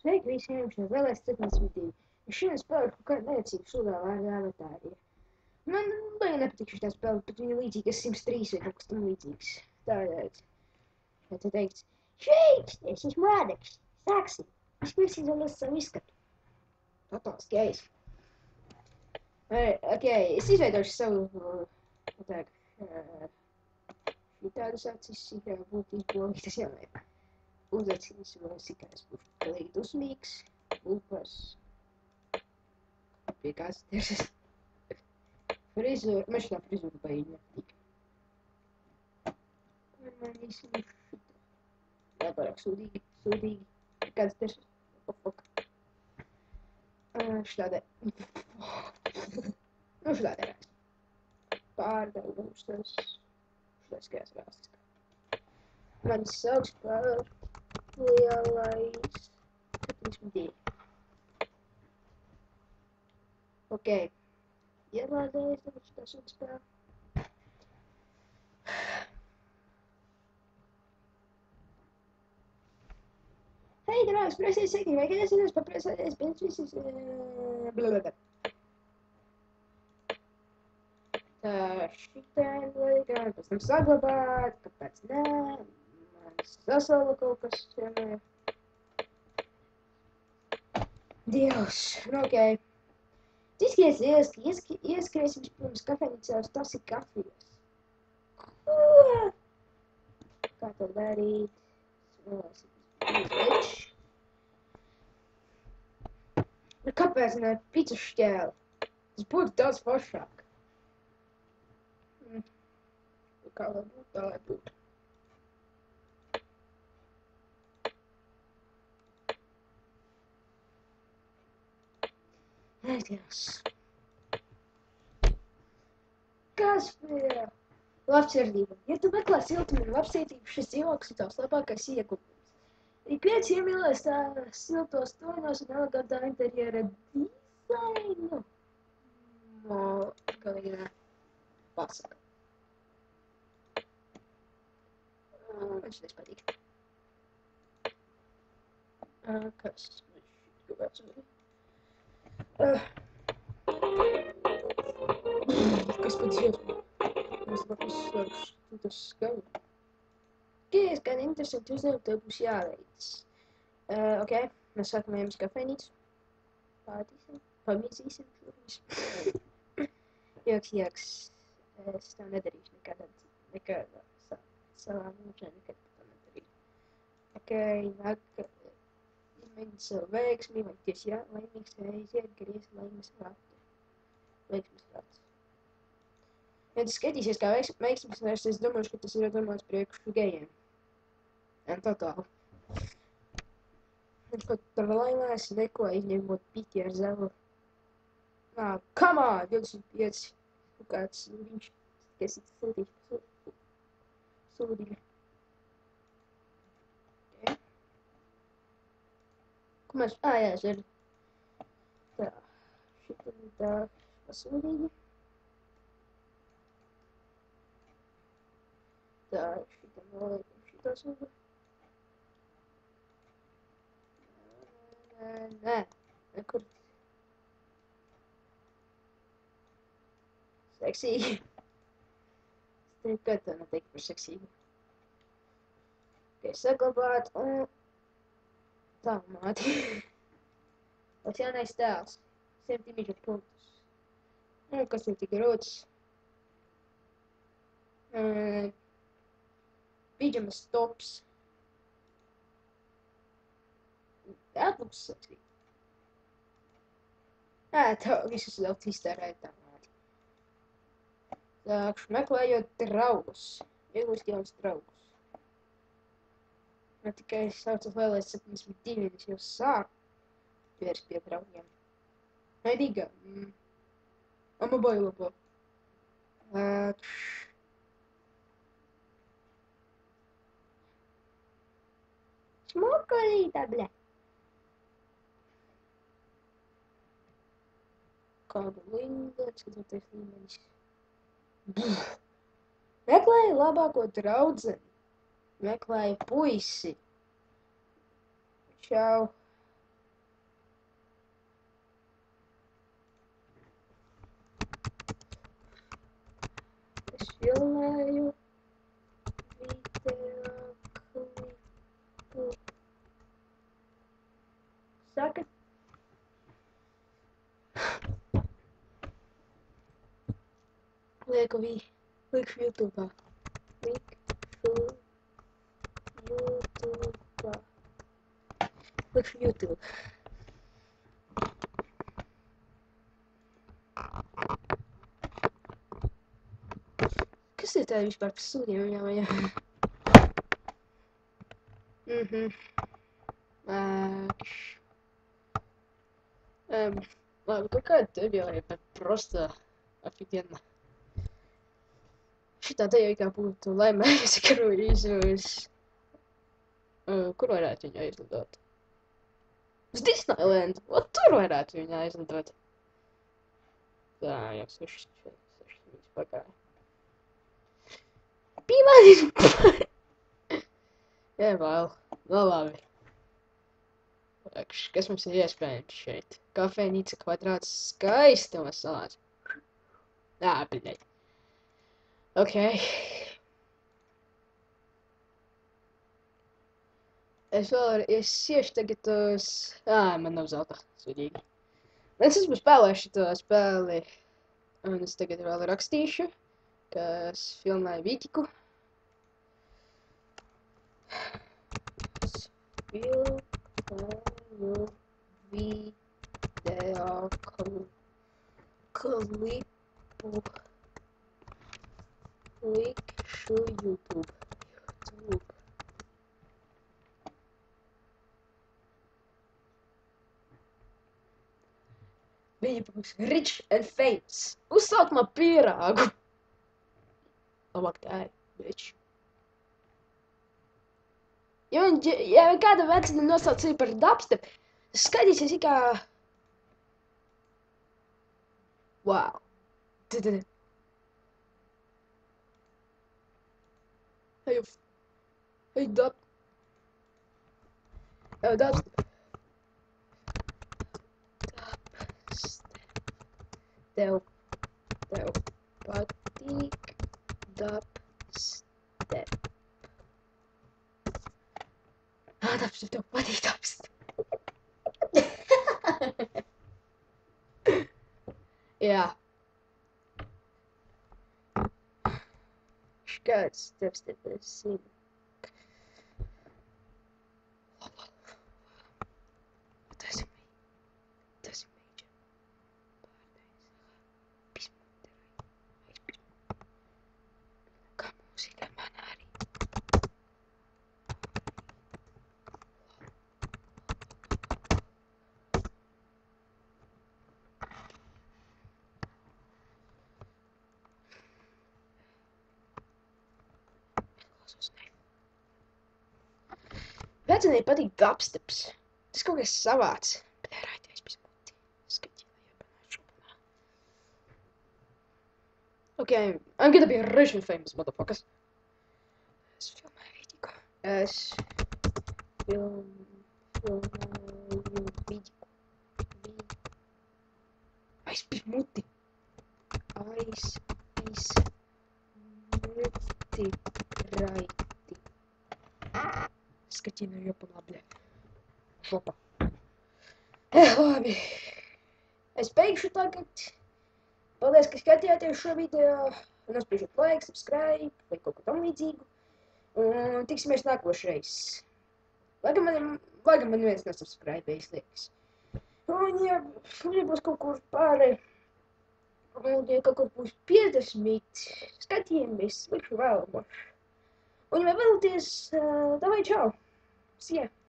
Sveiki visiem, šeit vēlēs 72. Es šodien spēlēju kaut kādu necīgu sudā vārdā Avatāri. Man baigi nepatīk šitā spēle, bet viņa līdzīga 103 vai kaut kas tam līdzīgs. Tādēļ, kā te teikts, šeit, es esmu Ādeks, sāksim. Vispirms izvēlos savu izskatu. Totals gejs. Ok, es izveidošu savu, šitādus acis, kā būtu izbolītas jāmēr. Uzacis vēl sikās būšu galīgi dusmīgs, lūpas, pie kāds tiešas. Frizūra, man šitā frizūra baigi nepatīk. Man īsti šitā. Jā, pārāk sūdīgi, kāds tiešas. Šitādē. Nu, šitādē rāks. Pārdaugums, šitās kās rāstas. Man sauks par lielais 32. Ok. Ielādējies, tāpēc tā sūta spēlē. Hei, draugs, presies seki, vai kad es zinās papresēties pēc visas... blablabla. Tā, šitādi laikā, pēc tam saglabāt, kāpēc nē, man sasala kaut kas, vienmēr. Dievs, nu ok. Ieskriesim pirms kafejnīcā uz tasi kafijas. Ko? Kā to darīt? Kāpēc ne picu šķēli? Tas būtu daudz foršāk. Kā lai būtu, tā lai būtu. Ai, Dievs. Kas bija? Labsirdība. Ja tu meklē siltumu un labsietību, šis dzīvoklis ir tavs labākais ieguvums. Ik viens iemīlēs tā siltos toņos un elegantā interjera dizainu. Galīgi nē. Pasaka. Man šitais patīk. Kas? Kas pat dziesmu? Es labāk uzsvaršu tas skaņu. Ja es kādu interesantu uzdevumu, tev būs jāveic. Ok, mēs sākam ejam uz kafejnīcu. Pamīzīsim šoreiz. Joks. Es tā nedarīšu nekad savā mūžā, nekad tā nedarīšu. Ok, nāk, izmēģini savu veiksmi, vai tieši jā, laimīgs aiziet, gries laimes rāti. Veiksmes rāts. Ja tu skatīsies kā veiksmes rāts, es domāšu, ka tas ir domāts priekšu gejiem. Un totāli. Viņš kaut par laimēs neko izņemot piķi ar zelu. Come on, 25. Kāds viņš, kas ir sūdīgi. Ok. Ko mēs, jā, es varu. Tā, šitā ir tā pasūdīgi. Tā, šitā noliekam šitā sūdu. Nē, kur? Seksīgi. Es teiktu, ka tā neteiktu par seksīgu. Ok, saglabāt un... Tā, māti. Tas jaunais tēls. 100 imidžu punktus. Kas ir tik grūts? Pidžamas tops. Tā būs seksīgi. Tā visus daudz iztērēt tā māti. Sākšu meklējot draugus. Iegūst jauns draugus. Ne tikai saucot vēlēs 72, es jau sāku vairs pie draugiem. Naidīga. Mobile labo. Smokolītā, bļa. Kādu lingu, skatoties līmenis. Meklēju labāko draudzeni. Meklēju puisi. Čau. filmēju video klipu. Saka. Lieku YouTube'ā. Likšu YouTube. Kas ir tā vispār par sūdiem? Jā. Ладно, какая ты белая, это просто офигенно. Šitādā jau kā būtu laimējusi kruīzus. Kur varētu viņu aizlidot? Uz Disneyland! Ot, tur varētu viņu aizlidot. Tā, jau 6 minūtes pagāja. Pīmāni! Jā, vēl labi. Kas mums ir iespējams šeit? Kafejnīca kvadrāts skaisti un salāts. Bļaļ. Okay. Es iešu tagad uz... man nav zelta. Svidīgi. Es esmu spēlējuši to spēli. Un es tagad vēl rakstīšu, ka es filmēju Vītiku. Es filmēju video klipu. Likšu YouTube. Viņa būs rich and famous. Uzsauc man pierāgu. Labāk tā ir, bitch. Ja kāda vecina nosaucīja par dubstep, tas skatīsies kā... Wow. Hey, dubstep. Tev patīk dubstep. Dubstep, tev patīk dubstep. Jā. Kāds dubstep es zinu. Vecinai patīk dubsteps. Tas kaut kas savāds. Bet raidījis bez muti. Skatīju, jāpanāšu. Okay, I'm gonna be rich and famous, motherfuckers. Es filmēju Vītiku. Es filmēju Vītiku. Aizpis muti. Raiti. Skatīju, jāpanā, bļaļ. Šopa. Labi. Es beigšu tagad. Paldies, ka skatījāties šo video. Nospiežot like, subscribe, vai kaut ko tam līdzīgu. Un tiksimies nākošreiz. Lai gan man viens nesubscribējis, liekas. Un ja būs kaut kur pāri, un ja kaut kur būs 50 skatījumies, likšu vēl. Un ja vēlaties, davai čau. See ya.